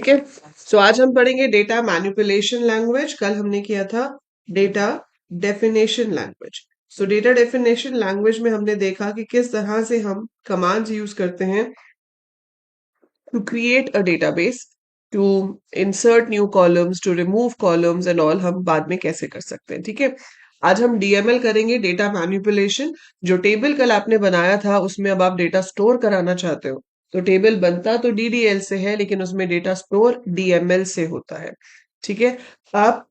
ठीक है। सो आज हम पढ़ेंगे डेटा मैनिपुलेशन लैंग्वेज। कल हमने किया था डेटा डेफिनेशन लैंग्वेज। सो डेटा डेफिनेशन लैंग्वेज में हमने देखा कि किस तरह से हम कमांड्स यूज करते हैं to create a database, to insert new columns, to remove columns and all हम बाद में कैसे कर सकते हैं। ठीक है। आज हम डीएमएल करेंगे, डेटा मैनिपुलेशन। जो टेबल कल आपने बनाया था उसमें अब आप डेटा स्टोर कराना चाहते हो, तो टेबल बनता तो डीडीएल से है लेकिन उसमें डेटा स्टोर डीएमएल से होता है। ठीक है। आप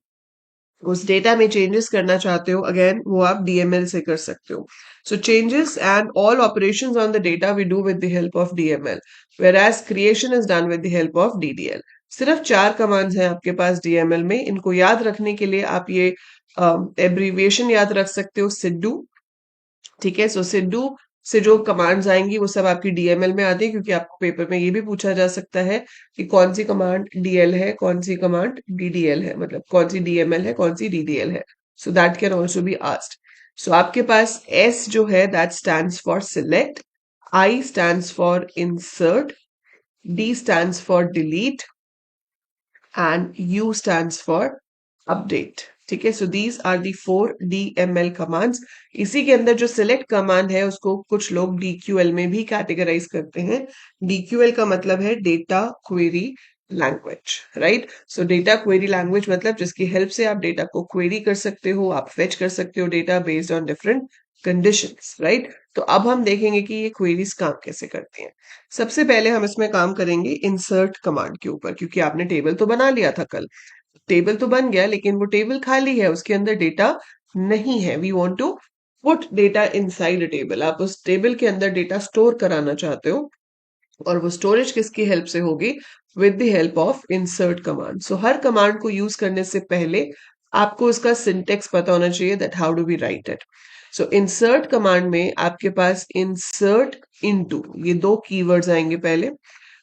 उस डेटा में चेंजेस करना चाहते हो, अगेन वो आप डीएमएल से कर सकते हो। So changes and all operations on the data we do with the help of DML, where as creation is done with the help of DDL. सिर्फ 4 कमांड्स हैं आपके पास डीएमएल में। इनको याद रखने के लिए आप ये एब्रीविएशन याद रख सकते हो, सिड्डू। ठीक है। सो सिड्डू से जो कमांड्स आएंगी वो सब आपकी डीएमएल में आती है, क्योंकि आपको पेपर में ये भी पूछा जा सकता है कि कौन सी कमांड डीएल है, कौन सी कमांड डीडीएल है, मतलब कौन सी डीएमएल है, कौन सी डीडीएल है। So that can also be asked. So आपके पास एस जो है that stands for select, I stands for insert, D stands for delete and U stands for update. ठीक है। So these are the 4 DML commands. इसी के अंदर जो सिलेक्ट कमांड है उसको कुछ लोग DQL में भी कैटेगराइज करते हैं। DQL का मतलब है डेटा क्वेरी लैंग्वेज, राइट। सो डेटा क्वेरी लैंग्वेज मतलब जिसकी हेल्प से आप डेटा को क्वेरी कर सकते हो, आप फेच कर सकते हो data based on different conditions, right. तो अब हम देखेंगे कि ये क्वेरीज काम कैसे करती हैं। सबसे पहले हम इसमें काम करेंगे इंसर्ट कमांड के ऊपर, क्योंकि आपने टेबल तो बना लिया था कल। टेबल तो बन गया लेकिन वो टेबल खाली है, उसके अंदर डेटा नहीं है। We want to put data inside a table. आप उस टेबल के अंदर डेटा स्टोर कराना चाहते हो, और वो स्टोरेज किसकी हेल्प से होगी? With the help of insert command. So हर कमांड को यूज करने से पहले आपको उसका सिंटेक्स पता होना चाहिए, that how do we write it. So insert command में आपके पास इंसर्ट इनटू, ये 2 कीवर्ड्स आएंगे पहले।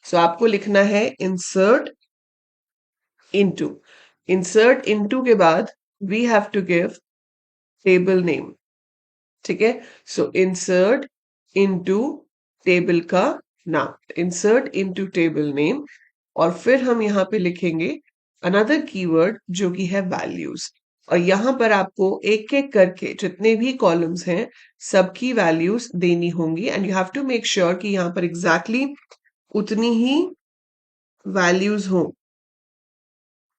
सो आपको लिखना है इंसर्ट इनटू। इंसर्ट इनटू के बाद we have to give table name. ठीक है। सो इंसर्ट इनटू टेबल का नाम, इंसर्ट इनटू टेबल नेम, और फिर हम यहाँ पे लिखेंगे अनदर कीवर्ड जो कि है वैल्यूज। और यहाँ पर आपको एक एक करके जितने भी कॉलम्स हैं सबकी वैल्यूज देनी होंगी, and you have to make sure कि यहाँ पर एग्जैक्टली उतनी ही वैल्यूज हो।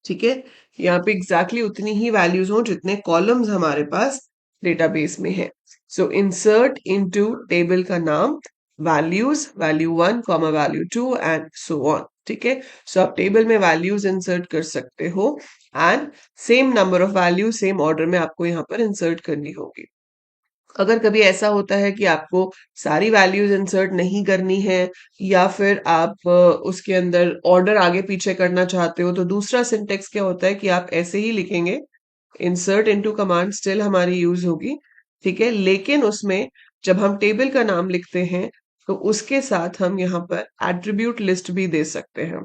ठीक है। यहाँ पे एग्जैक्टली उतनी ही वैल्यूज हो जितने कॉलम्स हमारे पास डेटाबेस में है। सो इंसर्ट इनटू टेबल का नाम, values, value 1 comma value 2 and so on. ठीक है। सो आप टेबल में वैल्यूज इंसर्ट कर सकते हो, and same number of value same order में आपको यहाँ पर इंसर्ट करनी होगी। अगर कभी ऐसा होता है कि आपको सारी वैल्यूज इंसर्ट नहीं करनी है, या फिर आप उसके अंदर ऑर्डर आगे पीछे करना चाहते हो, तो दूसरा सिंटेक्स क्या होता है कि आप ऐसे ही लिखेंगे, इंसर्ट इनटू कमांड स्टिल हमारी यूज होगी। ठीक है। लेकिन उसमें जब हम टेबल का नाम लिखते हैं तो उसके साथ हम यहाँ पर एट्रीब्यूट लिस्ट भी दे सकते हैं।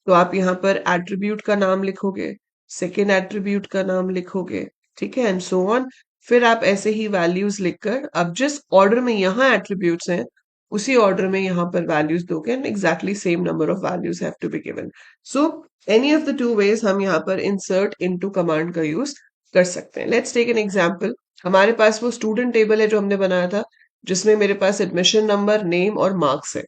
तो आप यहाँ पर एट्रीब्यूट का नाम लिखोगे, सेकेंड एट्रीब्यूट का नाम लिखोगे, ठीक है, एंड सो ऑन। फिर आप ऐसे ही वैल्यूज लिखकर अब जिस ऑर्डर में यहाँ एट्रीब्यूट्स हैं उसी ऑर्डर में यहाँ पर वैल्यूज दोगे, and exactly same number of values have to be given. So any of the 2 ways हम यहाँ पर इंसर्ट इनटू कमांड का यूज कर सकते हैं। Let's take an example. हमारे पास वो स्टूडेंट टेबल है जो हमने बनाया था, जिसमें मेरे पास एडमिशन नंबर, नेम और मार्क्स है।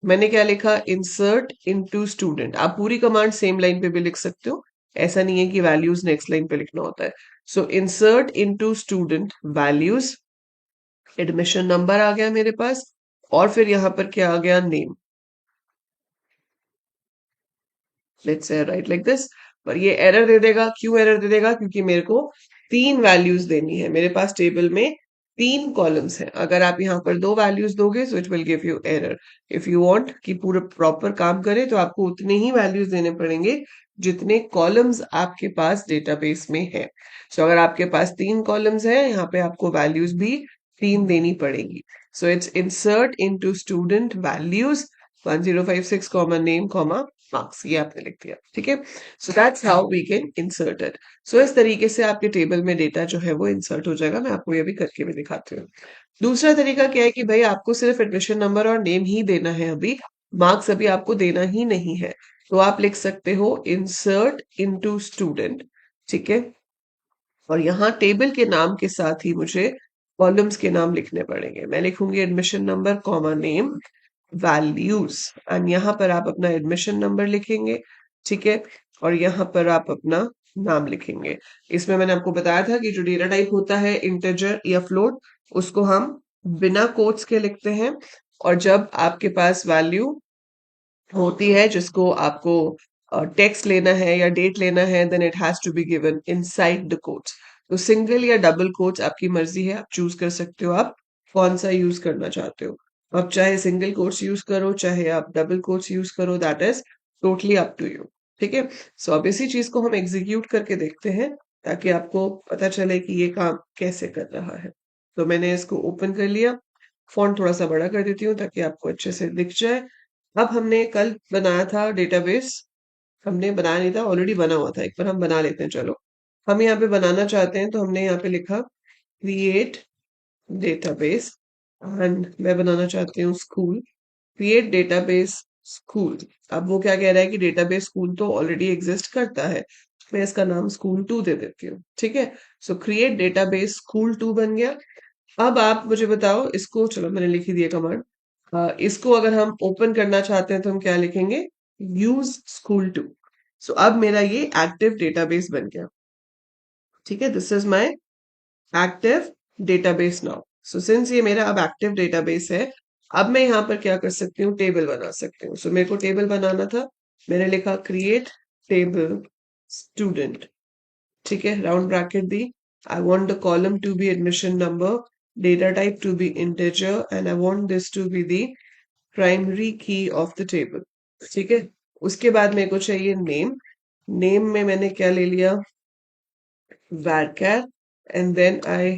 मैंने क्या लिखा? Insert into student. आप पूरी कमांड सेम लाइन पे भी लिख सकते हो, ऐसा नहीं है कि वैल्यूज नेक्स्ट लाइन पे लिखना होता है। So insert into student values, admission number आ गया मेरे पास, और फिर यहां पर क्या आ गया? Name. Let's say right like this. पर ये एरर दे देगा। क्यों एरर दे देगा? क्योंकि मेरे को 3 वैल्यूज देनी है। मेरे पास टेबल में 3 कॉलम्स हैं। अगर आप यहाँ पर 2 वैल्यूज दोगे सो it will give you error. If you want कि पूरा प्रॉपर काम करे तो आपको उतने ही वैल्यूज देने पड़ेंगे जितने कॉलम्स आपके पास डेटाबेस में है। सो अगर आपके पास 3 कॉलम्स है, यहाँ पे आपको वैल्यूज भी 3 देनी पड़ेगी। So it's insert into student values 1056 comma name comma marks, ये आपने लिख दिया। ठीक है। So that's how we can insert it. So इस तरीके से आपके टेबल में डेटा जो है वो इंसर्ट हो जाएगा। मैं आपको ये भी करके भी दिखाती हूँ। दूसरा तरीका क्या है कि भाई आपको सिर्फ एडमिशन नंबर और नेम ही देना है, अभी मार्क्स अभी आपको देना ही नहीं है। तो आप लिख सकते हो इंसर्ट इनटू स्टूडेंट, ठीक है। और यहाँ टेबल के नाम के साथ ही मुझे कॉलम्स के नाम लिखने पड़ेंगे। मैं लिखूंगी admission number comma name values, and यहाँ पर आप अपना एडमिशन नंबर लिखेंगे, ठीक है। और यहाँ पर आप अपना नाम लिखेंगे। इसमें मैंने आपको बताया था कि जो डेटा टाइप होता है इंटीजर या फ्लोट, उसको हम बिना कोट्स के लिखते हैं। और जब आपके पास वैल्यू होती है जिसको आपको टेक्स्ट लेना है या डेट लेना है, then it has to be given inside the quotes. तो सिंगल या डबल कोट्स आपकी मर्जी है, आप चूज कर सकते हो आप कौन सा यूज करना चाहते हो। आप चाहे सिंगल कोट्स यूज करो, चाहे आप डबल कोट्स यूज करो, that is totally up to you, ठीक है। सो अब इसी चीज को हम एग्जीक्यूट करके देखते हैं ताकि आपको पता चले कि ये काम कैसे कर रहा है। तो मैंने इसको ओपन कर लिया, फॉन्ट थोड़ा सा बड़ा कर देती हूँ ताकि आपको अच्छे से दिख जाए। अब हमने कल बनाया था डेटाबेस, हमने बनाया नहीं था, ऑलरेडी बना हुआ था, एक बार हम बना लेते हैं। चलो, हम यहाँ पे बनाना चाहते हैं तो हमने यहाँ पे लिखा क्रिएट डेटाबेस, एंड मैं बनाना चाहती हूँ स्कूल, क्रिएट डेटाबेस स्कूल। अब वो क्या कह रहा है कि डेटाबेस स्कूल तो ऑलरेडी एग्जिस्ट करता है, मैं इसका नाम स्कूल 2 दे देती हूँ, ठीक है। सो क्रिएट डेटाबेस स्कूल 2 बन गया। अब आप मुझे बताओ इसको, चलो मैंने लिख ही दिया कमांड। इसको अगर हम ओपन करना चाहते हैं तो हम क्या लिखेंगे, यूज स्कूल 2। सो अब मेरा ये एक्टिव डेटाबेस बन गया, ठीक है। This is my active database now. So since ये मेरा अब एक्टिव डेटाबेस है, अब मैं यहाँ पर क्या कर सकती हूँ, टेबल बना सकती हूँ। सो मेरे को टेबल बनाना था, मैंने लिखा क्रिएट टेबल स्टूडेंट, ठीक है, round bracket the. I want the column to be admission number, data type to be integer, and I want this to be the primary key of the table, ठीक है। उसके बाद मेरे को चाहिए name, name में मैंने क्या ले लिया, varchar, and then I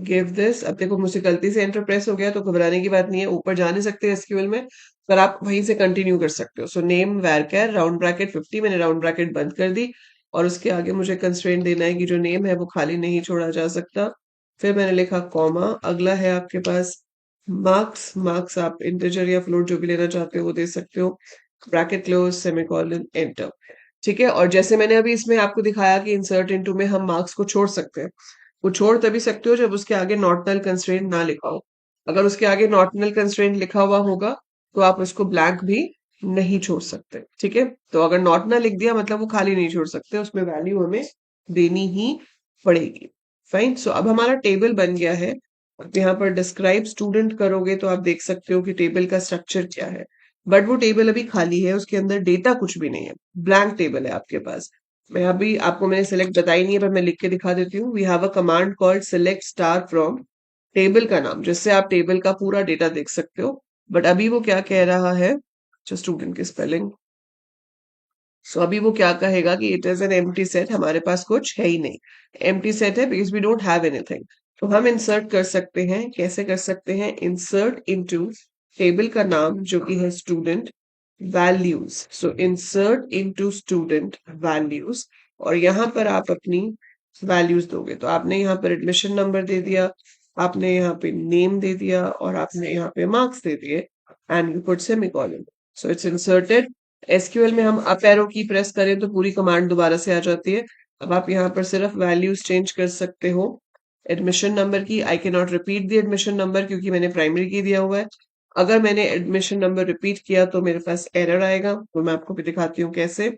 give this. अब देखो मुझसे गलती से एंटर प्रेस हो गया तो घबराने की बात नहीं है, ऊपर जा नहीं सकते एसक्यूएल में, पर आप वहीं से कंटिन्यू कर सकते हो। So name varchar round bracket 50, मैंने राउंड ब्रैकेट बंद कर दी। और उसके आगे मुझे कंस्ट्रेंट देना है कि जो नेम है वो खाली नहीं छोड़ा जा सकता। फिर मैंने लिखा कॉमा, अगला है आपके पास मार्क्स, मार्क्स आप इंटीजर या फ्लोट जो भी लेना चाहते हो वो दे सकते हो, ब्रैकेट क्लोज, सेमीकोलन, एंटर, ठीक है। और जैसे मैंने अभी इसमें आपको दिखाया कि इंसर्ट इनटू में हम मार्क्स को छोड़ सकते हैं, वो छोड़ तभी सकते हो जब उसके आगे नॉट नल कंस्ट्रेंट ना लिखा हो। अगर उसके आगे नॉट नल कंस्ट्रेंट लिखा हुआ होगा तो आप उसको ब्लैंक भी नहीं छोड़ सकते, ठीक है। तो अगर नॉट नल लिख दिया मतलब वो खाली नहीं छोड़ सकते, उसमें वैल्यू हमें देनी ही पड़ेगी। फाइन, सो अब हमारा टेबल बन गया है। अब यहाँ पर डिस्क्राइब स्टूडेंट करोगे तो आप देख सकते हो कि टेबल का स्ट्रक्चर क्या है, बट वो टेबल अभी खाली है, उसके अंदर डेटा कुछ भी नहीं है, ब्लैंक टेबल है आपके पास। मैं अभी आपको मैंने सिलेक्ट बताई नहीं है पर मैं लिख के दिखा देती हूँ। We have a command called select star from table का नाम, जिससे आप टेबल का पूरा डेटा देख सकते हो। बट अभी वो क्या कह रहा है, जो स्टूडेंट की स्पेलिंग, सो अभी वो क्या कहेगा कि it is an empty set, हमारे पास कुछ है ही नहीं, एम्प्टी सेट है because we don't have anything. तो हम इंसर्ट कर सकते हैं, कैसे कर सकते हैं, इंसर्ट इनटू टेबल का नाम जो कि है स्टूडेंट वैल्यूज। सो इंसर्ट इनटू स्टूडेंट वैल्यूज, और यहाँ पर आप अपनी वैल्यूज दोगे। तो आपने यहाँ पर एडमिशन नंबर दे दिया, आपने यहाँ पे नेम दे दिया, और आपने यहाँ पे मार्क्स दे दिए, and you put semicolon. So it's inserted. SQL में हम अप एरो की प्रेस करें तो पूरी कमांड दोबारा से आ जाती है। अब आप यहाँ पर सिर्फ वैल्यूज चेंज कर सकते हो। एडमिशन नंबर की I can not repeat the admission number क्योंकि मैंने प्राइमरी की दिया हुआ है। अगर मैंने एडमिशन नंबर रिपीट किया तो मेरे पास एरर आएगा, तो मैं आपको भी दिखाती हूँ कैसे।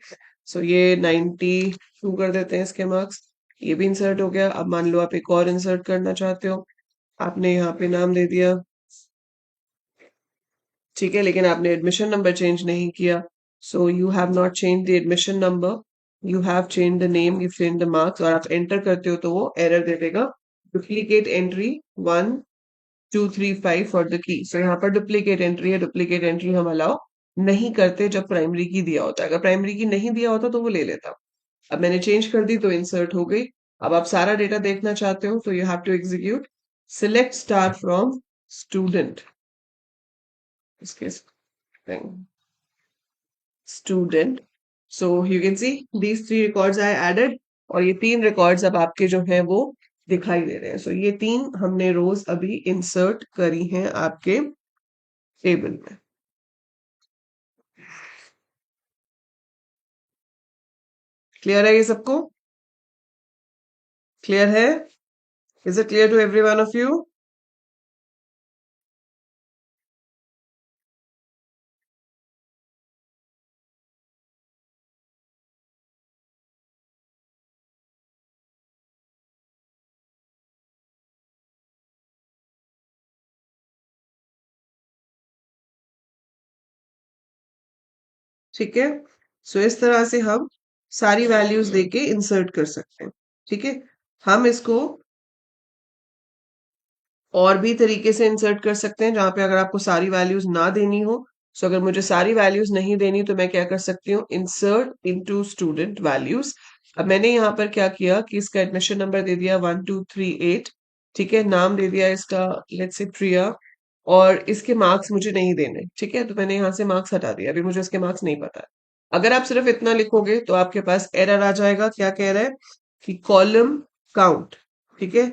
सो ये 92 कर देते हैं इसके मार्क्स, ये भी इंसर्ट हो गया। अब मान लो आप एक और इंसर्ट करना चाहते हो, आपने यहाँ पे नाम दे दिया, ठीक है, लेकिन आपने एडमिशन नंबर चेंज नहीं किया। So you have not change the admission number, you have change the name, you change the marks, और आप एंटर करते हो तो वो एरर दे देगा, duplicate entry 1 2 3 5 for the key. सो यहाँ पर डुप्लीकेट एंट्री है, डुप्लीकेट एंट्री हम अलाउ नहीं करते जब प्राइमरी की दिया होता है, अगर प्राइमरी की नहीं दिया होता तो वो ले लेता। अब मैंने चेंज कर दी तो इंसर्ट हो गई। अब आप सारा डेटा देखना चाहते हो तो you have to execute select star from student, इसके student. So you can see these three records I added, और ये 3 records अब आपके जो हैं वो दिखाई दे रहे हैं। So ये 3 हमने रोज अभी इंसर्ट करी हैं आपके टेबल में। क्लियर है ये सबको? क्लियर है? Is it clear to every one of you? ठीक है, सो इस तरह से हम सारी वैल्यूज देके इंसर्ट कर सकते हैं। ठीक है, हम इसको और भी तरीके से इंसर्ट कर सकते हैं, जहां पे अगर आपको सारी वैल्यूज ना देनी हो। सो अगर मुझे सारी वैल्यूज नहीं देनी तो मैं क्या कर सकती हूँ, इंसर्ट इनटू स्टूडेंट वैल्यूज। अब मैंने यहाँ पर क्या किया कि इसका एडमिशन नंबर दे दिया 1238। ठीक है, नाम दे दिया इसका, लेट्स से प्रिया। और इसके मार्क्स मुझे नहीं देने, ठीक है, तो मैंने यहाँ से मार्क्स हटा दिया, अभी मुझे इसके मार्क्स नहीं पता है। अगर आप सिर्फ इतना लिखोगे तो आपके पास एरर आ जाएगा। क्या कह रहा है कि कॉलम काउंट, ठीक है,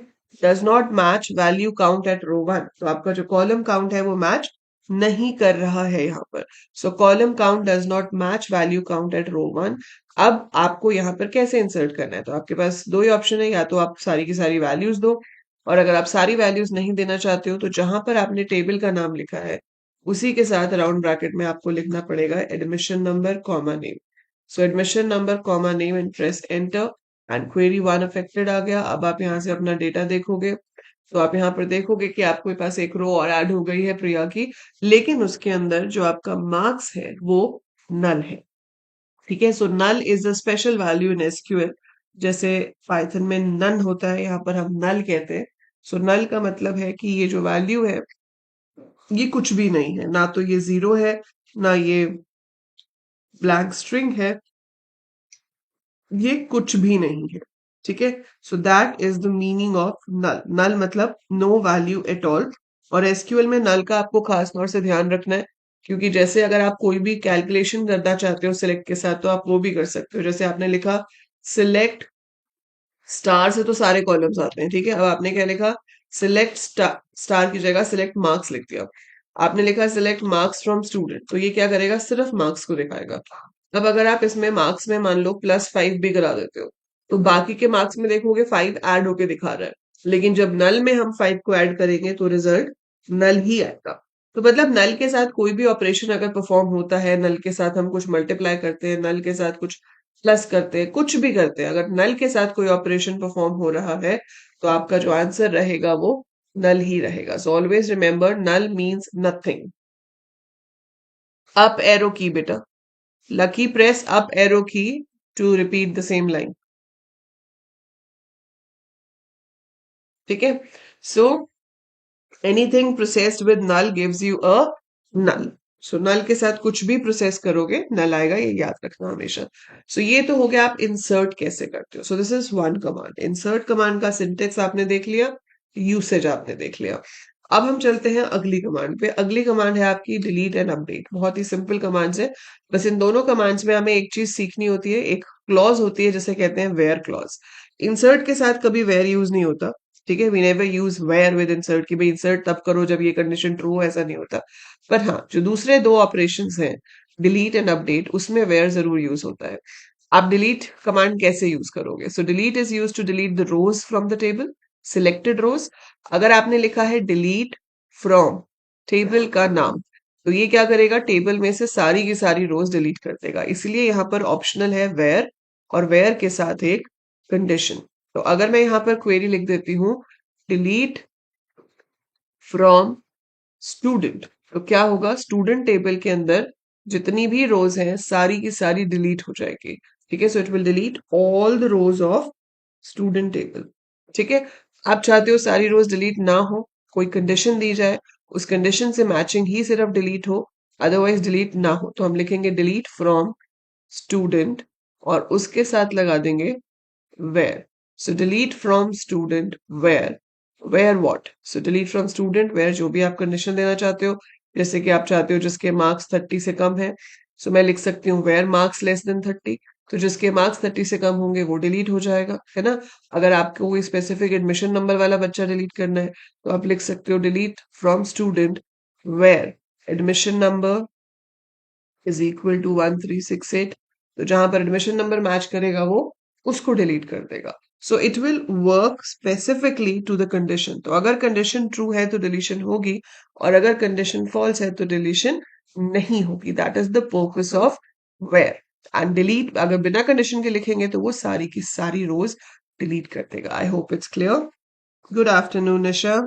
does not match value count at row one. तो आपका जो कॉलम काउंट है वो मैच नहीं कर रहा है यहाँ पर। So column count does not match value count at row one. अब आपको यहाँ पर कैसे इंसर्ट करना है, तो आपके पास दो ही ऑप्शन है, या तो आप सारी की सारी वैल्यूज दो, और अगर आप सारी वैल्यूज नहीं देना चाहते हो तो जहां पर आपने टेबल का नाम लिखा है उसी के साथ राउंड ब्रैकेट में आपको लिखना पड़ेगा admission number comma name. So admission number comma name and press enter, and query one affected आ गया। अब आप यहाँ से अपना डेटा देखोगे तो आप यहाँ पर देखोगे कि आपके पास एक रो और ऐड हो गई है प्रिया की, लेकिन उसके अंदर जो आपका मार्क्स है वो नल है। ठीक है, so null is a special value in SQL. जैसे पाइथन में नन होता है, यहाँ पर हम नल कहते हैं। सो नल का मतलब है कि ये जो वैल्यू है ये कुछ भी नहीं है, ना तो ये जीरो है, ना ये ब्लैंक स्ट्रिंग है, ये कुछ भी नहीं है। ठीक है, so that is the meaning of null. Null मतलब नो वैल्यू एट ऑल। और एसक्यूएल में नल का आपको खास तौर से ध्यान रखना है, क्योंकि जैसे अगर आप कोई भी कैलकुलेशन करना चाहते हो सिलेक्ट के साथ तो आप वो भी कर सकते हो। जैसे आपने लिखा सिलेक्ट स्टार से तो सारे कॉलम्स आते हैं, ठीक है। अब आपने क्या लिखा, सिलेक्ट स्टार, स्टार की जगह सिलेक्ट मार्क्स लिख दिया। आपने लिखा सिलेक्ट मार्क्स फ्रॉम स्टूडेंट, तो ये क्या करेगा, सिर्फ मार्क्स को दिखाएगा। अब अगर आप इसमें मार्क्स में मान लो +5 भी करा देते हो तो बाकी के मार्क्स में देखोगे 5 ऐड होके दिखा रहा है, लेकिन जब नल में हम 5 को ऐड करेंगे तो रिजल्ट नल ही आएगा। तो मतलब नल के साथ कोई भी ऑपरेशन अगर परफॉर्म होता है, नल के साथ हम कुछ मल्टीप्लाई करते हैं, नल के साथ कुछ प्लस करते हैं, कुछ भी करते हैं, अगर नल के साथ कोई ऑपरेशन परफॉर्म हो रहा है तो आपका जो आंसर रहेगा वो नल ही रहेगा। So always remember null means nothing. Up arrow key बेटा, Lucky press up arrow key to repeat the same line. ठीक है, so anything processed with null gives you a null. So null के साथ कुछ भी प्रोसेस करोगे नल आएगा, ये याद रखना हमेशा। सो ये तो हो गया आप इंसर्ट कैसे करते हो। सो this is one command. Insert command का सिंटेक्स आपने देख लिया, यूसेज आपने देख लिया। अब हम चलते हैं अगली कमांड पे। अगली कमांड है आपकी डिलीट एंड अपडेट। बहुत ही सिंपल कमांड्स है, बस इन दोनों कमांड्स में हमें एक चीज सीखनी होती है, एक क्लॉज होती है जिसे कहते हैं वेयर क्लॉज। इंसर्ट के साथ कभी वेयर यूज नहीं होता, ठीक है। We never use where with insert की भाई इंसर्ट तब करो जब ये कंडीशन ट्रू हो, ऐसा नहीं होता। पर हाँ, जो दूसरे दो ऑपरेशंस हैं डिलीट एंड अपडेट, उसमें वेयर जरूर यूज होता है। आप डिलीट कमांड कैसे यूज करोगे, so delete is use to delete the rows from the table, selected rows. अगर आपने लिखा है डिलीट फ्रॉम टेबल का नाम, तो ये क्या करेगा, टेबल में से सारी की सारी रोज डिलीट कर देगा। इसलिए यहाँ पर ऑप्शनल है वेयर, और वेयर के साथ एक कंडीशन। तो अगर मैं यहाँ पर क्वेरी लिख देती हूँ डिलीट फ्रॉम स्टूडेंट, तो क्या होगा, स्टूडेंट टेबल के अंदर जितनी भी रोज हैं सारी की सारी डिलीट हो जाएगी। ठीक है, सो it will delete all the rose of student table. ठीक है, आप चाहते हो सारी रोज डिलीट ना हो, कोई कंडीशन दी जाए, उस कंडीशन से मैचिंग ही सिर्फ डिलीट हो, अदरवाइज डिलीट ना हो, तो हम लिखेंगे डिलीट फ्रॉम स्टूडेंट और उसके साथ लगा देंगे where. So delete from student where. Where what? So delete from student where जो भी आप कंडीशन देना चाहते हो, जैसे कि आप चाहते हो जिसके मार्क्स 30 से कम है, सो मैं लिख सकती हूँ where marks less than 30। तो जिसके मार्क्स 30 से कम होंगे वो डिलीट हो जाएगा, है ना। अगर आपको कोई स्पेसिफिक एडमिशन नंबर वाला बच्चा डिलीट करना है तो आप लिख सकते हो delete from student where admission number is equal to 1368 तो जहां पर एडमिशन नंबर मैच करेगा वो उसको डिलीट कर देगा। So it will work specifically to the condition. तो अगर कंडीशन ट्रू है तो डिलीशन होगी, और अगर कंडीशन फॉल्स है तो डिलीशन नहीं होगी। That is the purpose of where. And delete अगर बिना कंडीशन के लिखेंगे तो वो सारी की सारी रोज डिलीट कर देगा। I hope it's clear. Good afternoon Nisha.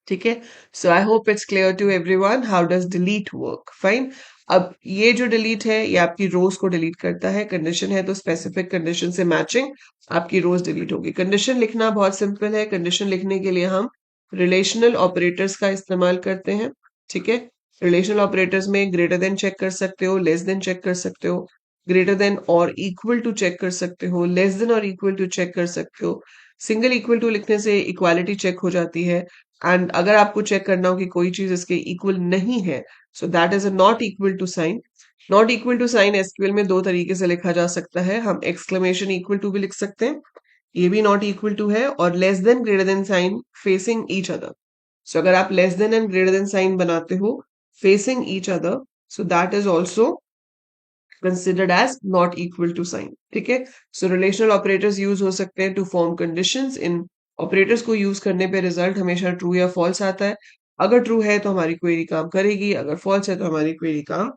ठीक है, so I hope it's clear to everyone how does delete work. Fine. अब ये जो डिलीट है ये आपकी रोज को डिलीट करता है। कंडीशन है तो स्पेसिफिक कंडीशन से मैचिंग आपकी रोज डिलीट होगी। कंडीशन लिखना बहुत सिंपल है। कंडीशन लिखने के लिए हम रिलेशनल ऑपरेटर्स का इस्तेमाल करते हैं। ठीक है, रिलेशनल ऑपरेटर्स में ग्रेटर देन चेक कर सकते हो, लेस देन चेक कर सकते हो, ग्रेटर देन और इक्वल टू चेक कर सकते हो, लेस देन और इक्वल टू चेक कर सकते हो। सिंगल इक्वल टू लिखने से इक्वालिटी चेक हो जाती है। एंड अगर आपको चेक करना हो कि कोई चीज इसके इक्वल नहीं है, so that is a not equal to sign. Not equal to sign SQL में दो तरीके से लिखा जा सकता है। हम एक्सक्लेमेशन इक्वल टू भी लिख सकते हैं, ये भी नॉट इक्वल टू है, और less than greater than sign facing each other. So अगर आप less than and greater than sign बनाते हो facing each other, so that is also considered as not equal to sign। ठीक है, सो relational operators use हो सकते हैं to form conditions. इन ऑपरेटर्स को यूज करने पे रिजल्ट हमेशा ट्रू या फॉल्स आता है। अगर ट्रू है तो हमारी क्वेरी काम करेगी, अगर फॉल्स है तो हमारी क्वेरी काम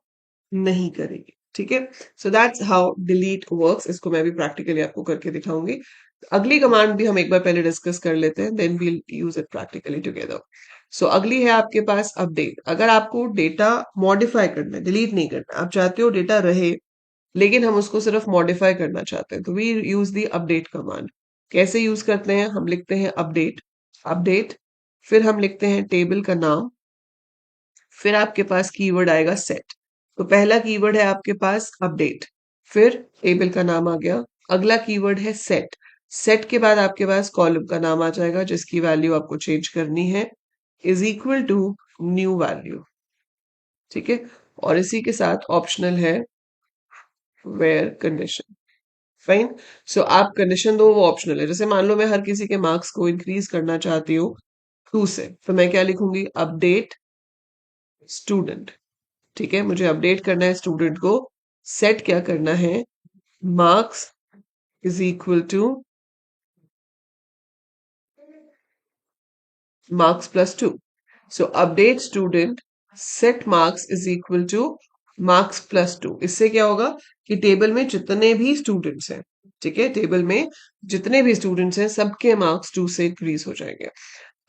नहीं करेगी। ठीक है, so that's how delete works. इसको मैं भी प्रैक्टिकली आपको करके दिखाऊंगी। अगली कमांड भी हम एक बार पहले डिस्कस कर लेते हैं, then we'll use it practically together. So अगली है आपके पास अपडेट। अगर आपको डेटा मॉडिफाई करना है, डिलीट नहीं करना, आप चाहते हो डेटा रहे लेकिन हम उसको सिर्फ मॉडिफाई करना चाहते हैं, तो we use the update command. कैसे यूज करते हैं? हम लिखते हैं अपडेट, अपडेट, फिर हम लिखते हैं टेबल का नाम, फिर आपके पास कीवर्ड आएगा सेट। तो पहला कीवर्ड है आपके पास अपडेट, फिर टेबल का नाम आ गया, अगला कीवर्ड है सेट। सेट के बाद आपके पास कॉलम का नाम आ जाएगा जिसकी वैल्यू आपको चेंज करनी है, is equal to new value. ठीक है, और इसी के साथ ऑप्शनल है वेयर कंडीशन। फाइन। सो आप कंडीशन दो, वो ऑप्शनल है। जैसे मान लो मैं हर किसी के मार्क्स को इंक्रीज करना चाहती हूँ 2 से, तो मैं क्या लिखूंगी? Update student. ठीक है, मुझे अपडेट करना है स्टूडेंट को। सेट क्या करना है? Marks is equal to marks plus 2। So update student set marks is equal to marks plus 2। इससे क्या होगा कि टेबल में जितने भी स्टूडेंट्स हैं, ठीक है, टेबल में जितने भी स्टूडेंट्स हैं सबके मार्क्स 2 से इंक्रीज हो जाएंगे।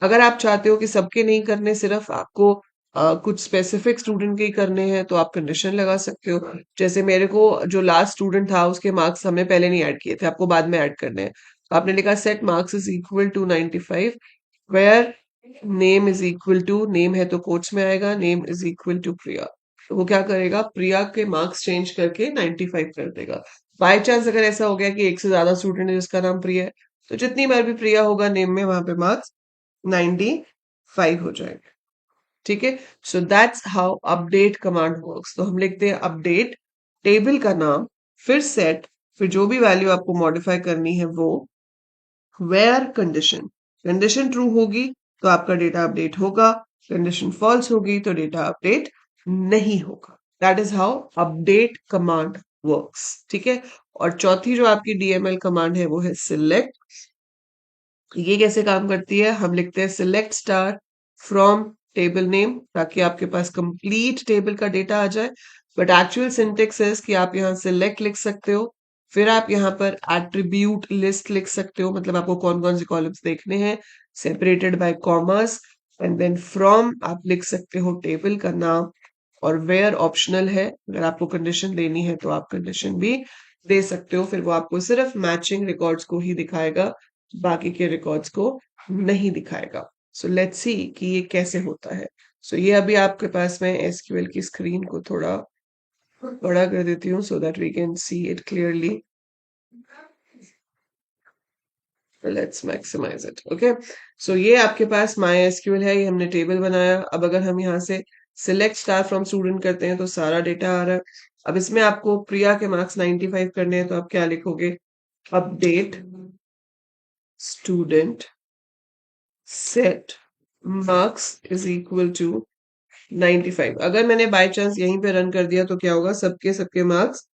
अगर आप चाहते हो कि सबके नहीं करने, सिर्फ आपको कुछ स्पेसिफिक स्टूडेंट के ही करने हैं, तो आप कंडीशन लगा सकते हो। जैसे मेरे को जो लास्ट स्टूडेंट था उसके मार्क्स हमने पहले नहीं ऐड किए थे, आपको बाद में ऐड करने हैं। तो आपने लिखा set marks is equal to 95, where name is equal to, name है तो कोट्स में आएगा, name is equal to Priya. तो वो क्या करेगा? प्रिया के मार्क्स चेंज करके 95 कर देगा। बाय चांस अगर ऐसा हो गया कि एक से ज्यादा स्टूडेंट है जिसका नाम प्रिया है, तो जितनी बार भी प्रिया होगा नेम में, वहां पे मार्क्स 95 हो जाएंगे। ठीक है, so that's how update command works. तो हम लिखते हैं अपडेट, टेबल का नाम, फिर सेट, फिर जो भी वैल्यू आपको मॉडिफाई करनी है वो, वेयर कंडीशन। कंडीशन ट्रू होगी तो आपका डेटा अपडेट होगा, कंडीशन फॉल्स होगी तो डेटा अपडेट नहीं होगा। That is how update command works. ठीक है, और चौथी जो आपकी डीएमएल कमांड है वो है सिलेक्ट। ये कैसे काम करती है? हम लिखते हैं select star from table name, ताकि आपके पास कंप्लीट टेबल का डेटा आ जाए। बट एक्चुअल सिंटेक्स है कि आप यहाँ सिलेक्ट लिख सकते हो, फिर आप यहाँ पर एट्रीब्यूट लिस्ट लिख सकते हो, मतलब आपको कौन कौन से कॉलम्स देखने हैं separated by commas. And then from आप लिख सकते हो टेबल का नाम, और वेयर ऑप्शनल है। अगर आपको कंडीशन देनी है तो आप कंडीशन भी दे सकते हो, फिर वो आपको सिर्फ मैचिंग रिकॉर्ड्स को ही दिखाएगा, बाकी के रिकॉर्ड्स को नहीं दिखाएगा। सो लेट्स सी कि ये कैसे होता है। सो ये अभी आपके पास में एसक्यूएल की स्क्रीन को थोड़ा बड़ा कर देती हूँ so that we can see it clearly. Let's maximise it. Okay, so ये आपके पास माई एसक्यूएल है, ये हमने टेबल बनाया। अब अगर हम यहाँ से सिलेक्ट स्टार फ्रॉम स्टूडेंट करते हैं तो सारा डेटा आ रहा है। अब इसमें आपको प्रिया के मार्क्स 95 करने हैं, तो आप क्या लिखोगे? Update student set marks is equal to 95। अगर मैंने बाय चांस यहीं पे रन कर दिया तो क्या होगा? सबके सबके मार्क्स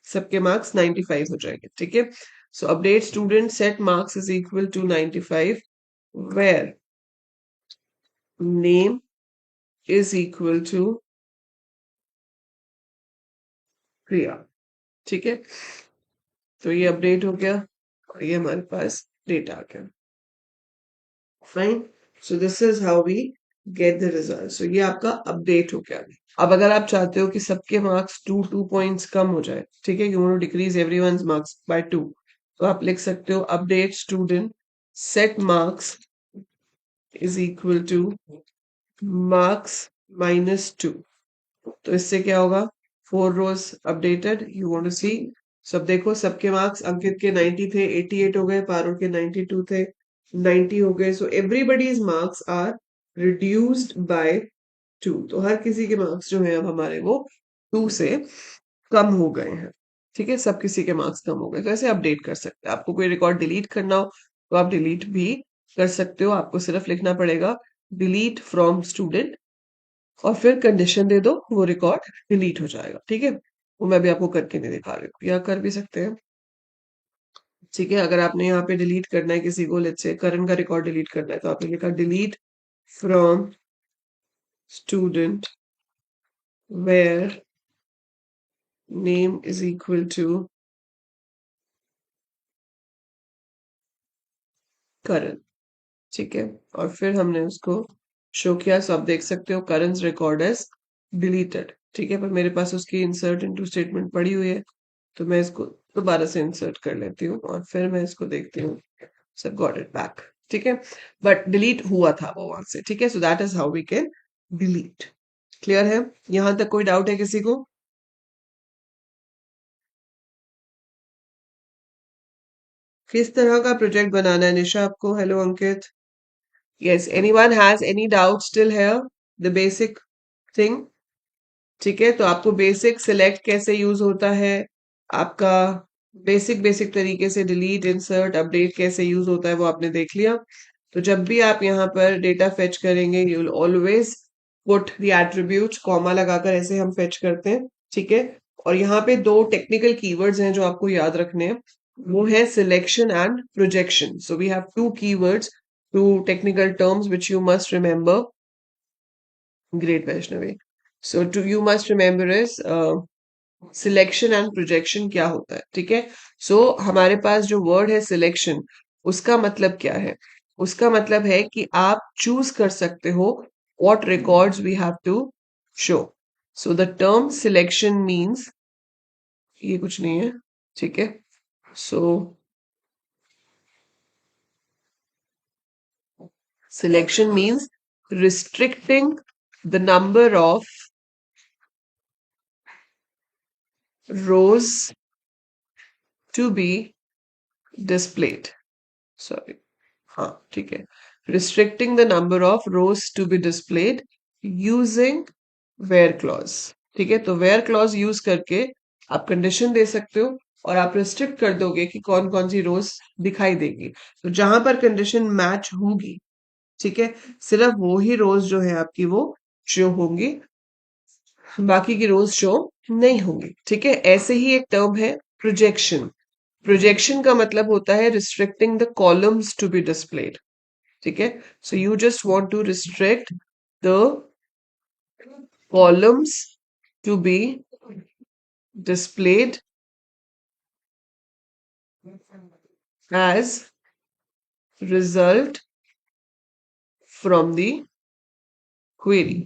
सबके मार्क्स 95 हो जाएंगे, ठीक है। So update student set marks is equal to 95 where name is equal to Priya, ठीक है। तो ये अपडेट हो गया और ये हमारे पास डेटा आ गया। Fine. So this is how we get the result. So ये आपका अपडेट हो गया। अब अगर आप चाहते हो कि सबके मार्क्स 2 पॉइंट्स कम हो जाए, ठीक है, you want to decrease everyone's marks by 2, तो आप लिख सकते हो update student set marks is equal to marks -2। तो इससे क्या होगा, 4 rows updated, you want to see. सब देखो, सबके मार्क्स अंकित के 90 थे, 88 हो गए, पारुल के 92 थे, 90 हो गए। So everybody's marks are reduced by 2। तो हर किसी के मार्क्स जो है अब हमारे वो 2 से कम हो गए हैं, ठीक है, सब किसी के मार्क्स कम हो गए। तो ऐसे अपडेट कर सकते हैं। आपको कोई रिकॉर्ड डिलीट करना हो तो आप डिलीट भी कर सकते हो। आपको सिर्फ लिखना पड़ेगा डिलीट फ्रॉम स्टूडेंट और फिर कंडीशन दे दो, वो रिकॉर्ड डिलीट हो जाएगा, ठीक है। वो मैं भी आपको करके नहीं दिखा रही हूँ, या कर भी सकते हैं, ठीक है। अगर आपने यहाँ पे डिलीट करना है किसी को, लेट्स से करण का रिकॉर्ड डिलीट करना है, तो आपने लिखा delete from student where name is equal to Karan, ठीक है। और फिर हमने उसको शो किया। सो आप देख सकते हो करंट रिकॉर्ड एज डिलीटेड, ठीक है, पर मेरे पास उसकी इंसर्ट इनटू स्टेटमेंट पड़ी हुई है, तो मैं इसको दोबारा से इंसर्ट कर लेती हूँ और फिर मैं इसको देखती हूँ। सब गॉट इट बैक, ठीक है, बट डिलीट हुआ था वो वहां से, ठीक है। So that is how we can delete. Clear है? यहां तक कोई डाउट है किसी को? किस तरह का प्रोजेक्ट बनाना है निशा आपको? Hello Ankit. Yes, anyone has any doubt still here? The basic thing, ठीक है। तो आपको बेसिक सिलेक्ट कैसे यूज होता है, आपका बेसिक बेसिक तरीके से डिलीट इंसर्ट अपडेट कैसे यूज होता है, वो आपने देख लिया। तो जब भी आप यहाँ पर डेटा फेच करेंगे, you will always put the attribute, comma लगाकर ऐसे हम फेच करते हैं, ठीक है। और यहाँ पे दो टेक्निकल कीवर्ड्स हैं जो आपको याद रखने हैं, वो है selection and projection. So we have two keywords, two technical terms which you must remember. Great Vaishnavi. So two you must remember is selection and projection क्या होता है, ठीक है। सो हमारे पास जो वर्ड है सिलेक्शन, उसका मतलब क्या है? उसका मतलब है कि आप चूज कर सकते हो what records we have to show. So the term selection means, ये कुछ नहीं है, ठीक है। So selection means restricting the number of rows to be displayed. Sorry, हाँ ठीक है, restricting the number of rows to be displayed using where clause, ठीक है। तो where clause यूज करके आप कंडीशन दे सकते हो और आप रिस्ट्रिक्ट कर दोगे कि कौन कौन सी रोज दिखाई देगी। तो जहां पर कंडीशन मैच होगी, ठीक है, सिर्फ वो ही रोज जो है आपकी वो शो होंगी, बाकी की रोज शो नहीं होंगी, ठीक है। ऐसे ही एक टर्म है प्रोजेक्शन। प्रोजेक्शन का मतलब होता है restricting the columns to be displayed, ठीक है। So you just want to restrict the columns to be displayed as result from the query।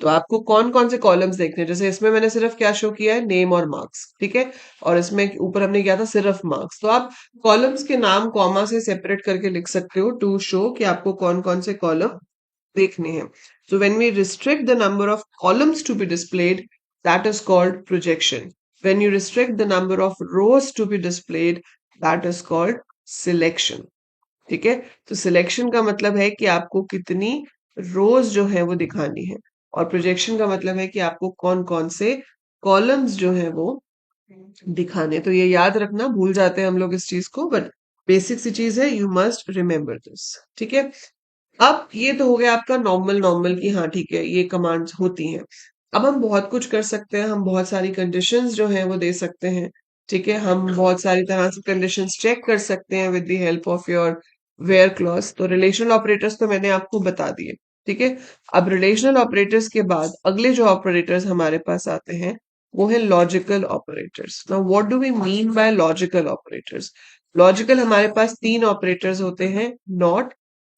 तो आपको कौन कौन से कॉलम्स देखने हैं, जैसे इसमें मैंने सिर्फ क्या शो किया है, नेम और मार्क्स, ठीक है। और इसमें ऊपर हमने किया था सिर्फ मार्क्स। तो आप कॉलम्स के नाम कॉमा से सेपरेट करके लिख सकते हो टू शो कि आपको कौन कौन से कॉलम देखने हैं। So when we restrict the number of columns to be displayed, that is called projection. When you restrict the number of rows to be displayed, that is called selection. ठीक है। तो सिलेक्शन का मतलब है कि आपको कितनी रोज जो है वो दिखानी है, और प्रोजेक्शन का मतलब है कि आपको कौन कौन से कॉलम्स जो है वो दिखाने। तो ये याद रखना, भूल जाते हैं हम लोग इस चीज को, बट बेसिक सी चीज है, यू मस्ट रिमेम्बर दिस, ठीक है। अब ये तो हो गया आपका नॉर्मल नॉर्मल की, हाँ ठीक है, ये कमांड्स होती हैं। अब हम बहुत कुछ कर सकते हैं, हम बहुत सारी कंडीशंस जो हैं वो दे सकते हैं। ठीक है, हम बहुत सारी तरह से कंडीशंस चेक कर सकते हैं with the help of your where clause. तो रिलेशनल ऑपरेटर्स तो मैंने आपको बता दिए। ठीक है, अब रिलेशनल ऑपरेटर्स के बाद अगले जो ऑपरेटर्स हमारे पास आते हैं वो है logical operators. Now what do we mean by logical operators? Logical हमारे पास तीन ऑपरेटर्स होते हैं, नॉट,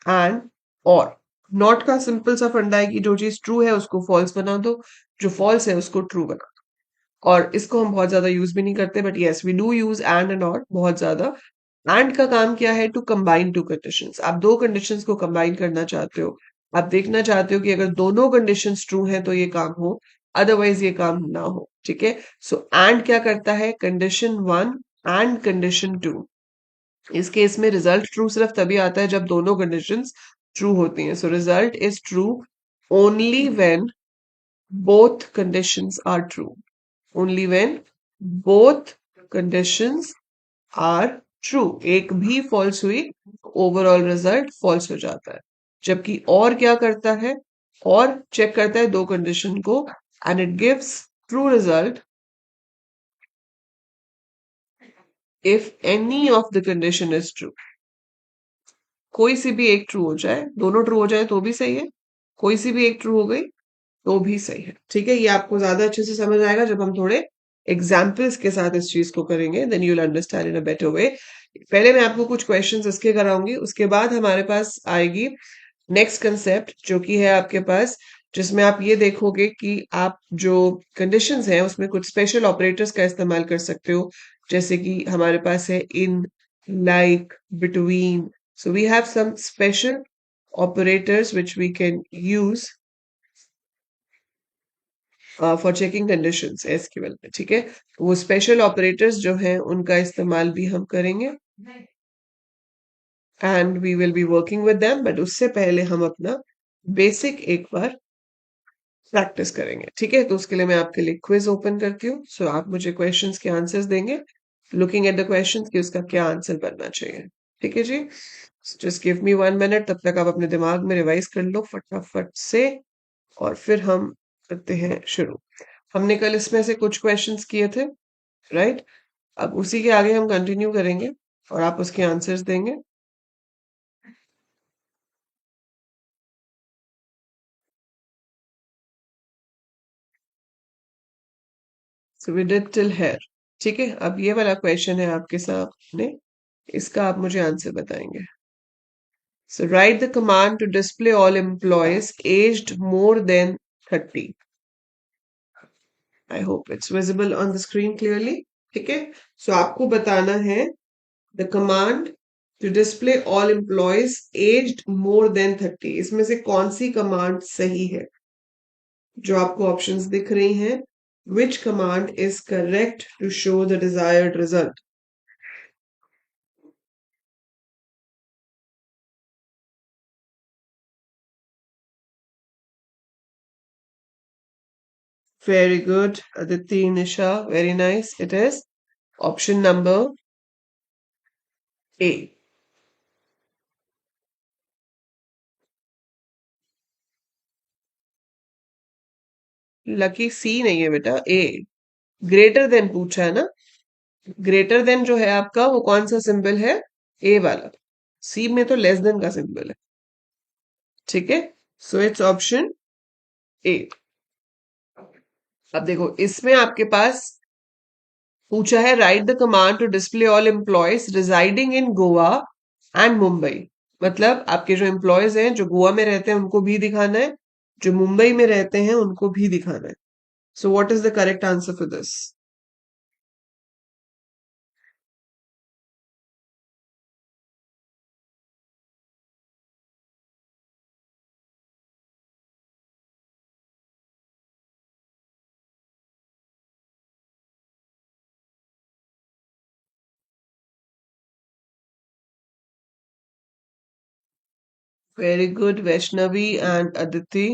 एंड, और। नॉट का सिंपल सा फंडा है कि जो चीज ट्रू है उसको फॉल्स बना दो, जो फॉल्स है उसको ट्रू बना दो। और इसको हम बहुत ज्यादा यूज भी नहीं करते, but yes we do use and not बहुत ज्यादा। एंड का काम क्या है? To combine two conditions. आप दो कंडीशंस को कंबाइन करना चाहते हो, आप देखना चाहते हो कि अगर दोनों कंडीशंस ट्रू हैं तो ये काम हो, अदरवाइज ये काम ना हो। ठीक है, सो एंड क्या करता है? Condition one and condition two. इस केस में रिजल्ट ट्रू सिर्फ तभी आता है जब दोनों कंडीशंस ट्रू होती हैं। So result is true only when both conditions are true. Only when both conditions are true. एक भी फॉल्स हुई, ओवरऑल रिजल्ट फॉल्स हो जाता है। जबकि और क्या करता है? और चेक करता है दो कंडीशन को, and it gives true result if any of the condition is true. कोई सी भी एक ट्रू हो जाए, दोनों ट्रू हो जाए तो भी सही है, कोई सी भी एक ट्रू हो गई तो भी सही है। ठीक है, ये आपको ज्यादा अच्छे से समझ आएगा जब हम थोड़े एग्जाम्पल्स के साथ इस चीज को करेंगे, then you will understand in a better way. पहले मैं आपको कुछ क्वेश्चंस इसके कराऊंगी, उसके बाद हमारे पास आएगी नेक्स्ट कंसेप्ट जो कि है आपके पास, जिसमें आप ये देखोगे कि आप जो कंडीशंस हैं उसमें कुछ स्पेशल ऑपरेटर्स का इस्तेमाल कर सकते हो। जैसे कि हमारे पास है in, like, between. So we have some special operators which we can use for checking conditions SQL में। ठीक है, वो स्पेशल ऑपरेटर्स जो हैं उनका इस्तेमाल भी हम करेंगे, and we will be working with them. But उससे पहले हम अपना बेसिक एक बार प्रैक्टिस करेंगे। ठीक है, तो उसके लिए मैं आपके लिए क्विज ओपन करती हूँ। सो आप मुझे क्वेश्चंस के आंसर्स देंगे, लुकिंग एट द क्वेश्चंस कि उसका क्या आंसर बनना चाहिए। ठीक है जी, जस्ट गिव मी 1 मिनट, तब तक आप अपने दिमाग में रिवाइज कर लो फटाफट से, और फिर हम करते हैं शुरू। हमने कल इसमें से कुछ क्वेश्चंस किए थे, राइट? अब उसी के आगे हम कंटिन्यू करेंगे और आप उसके आंसर्स देंगे। So we did till here. ठीक है, अब ये वाला क्वेश्चन है आपके सामने, इसका आप मुझे आंसर बताएंगे। So write the command to display all employees aged more than 30। I hope it's visible on the screen clearly. ठीक है, सो आपको बताना है the command to display all employees aged more than 30, इसमें से कौन सी कमांड सही है? जो आपको ऑप्शंस दिख रही हैं, which command is correct to show the desired result? Very good, Aditi, Nisha, very nice. It is option number A. Lucky C नहीं है बेटा, ए। ग्रेटर देन पूछा है ना, ग्रेटर देन जो है आपका वो कौन सा सिंबल है? ए वाला। सी में तो लेस देन का सिंबल है। ठीक है, सो इट्स ऑप्शन ए। अब देखो इसमें आपके पास पूछा है write the command to display all employees residing in Goa and Mumbai. मतलब आपके जो एम्प्लॉयज हैं जो गोवा में रहते हैं उनको भी दिखाना है, जो मुंबई में रहते हैं उनको भी दिखाना है। So what is the correct answer for this? Very good Vaishnavi and Aditi.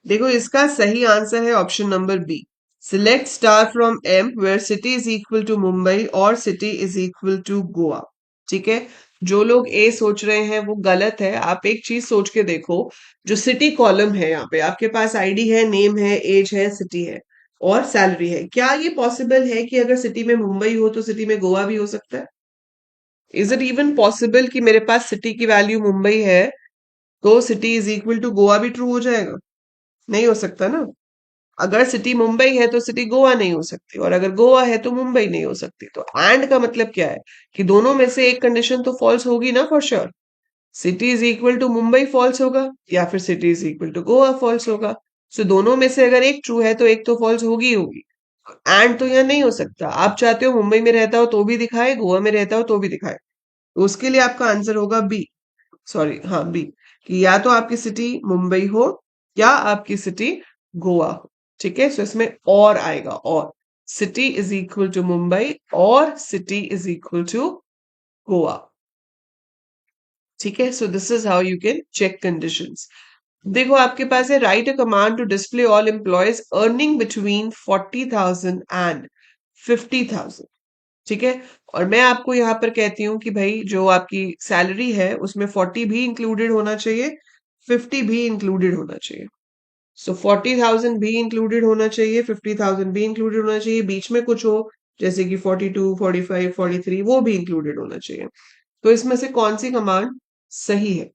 देखो इसका सही आंसर है option number B. Select star from M where city is equal to Mumbai और city is equal to Goa. ठीक है, जो लोग ए सोच रहे हैं वो गलत है। आप एक चीज सोच के देखो, जो सिटी कॉलम है यहाँ पे आपके पास आईडी है, नेम है, एज है, सिटी है, और सैलरी है। क्या ये पॉसिबल है कि अगर सिटी में मुंबई हो तो सिटी में गोवा भी हो सकता है? इज इट इवन पॉसिबल कि मेरे पास सिटी की वैल्यू मुंबई है तो city is equal to Goa भी ट्रू हो जाएगा? नहीं हो सकता ना। अगर सिटी मुंबई है तो सिटी गोवा नहीं हो सकती, और अगर गोवा है तो मुंबई नहीं हो सकती। तो एंड का मतलब क्या है कि दोनों में से एक कंडीशन तो फॉल्स होगी ना, for sure. City is equal to Mumbai false होगा, या फिर city is equal to Goa false होगा। सो दोनों में से अगर एक ट्रू है तो एक तो फॉल्स होगी ही होगी। एंड तो यहाँ नहीं हो सकता। आप चाहते हो मुंबई में रहता हो तो भी दिखाए, गोवा में रहता हो तो भी दिखाए। तो उसके लिए आपका आंसर होगा बी, सॉरी हाँ बी, कि या तो आपकी सिटी मुंबई हो या आपकी सिटी गोवा हो। ठीक है, सो इसमें और आएगा, और city is equal to Mumbai और city is equal to Goa. ठीक है, so this is how you can check conditions. देखो आपके पास है, write a command to display all employees earning between 40,000 and 50,000। ठीक है, और मैं आपको यहाँ पर कहती हूँ कि भाई जो आपकी सैलरी है उसमें 40 भी इंक्लूडेड होना चाहिए, 50 भी इंक्लूडेड होना चाहिए। सो 40,000 भी इंक्लूडेड होना चाहिए, 50,000 भी इंक्लूडेड होना चाहिए, बीच में कुछ हो जैसे कि 42, 45, 43 वो भी इंक्लूडेड होना चाहिए। तो इसमें से कौन सी कमांड सही है?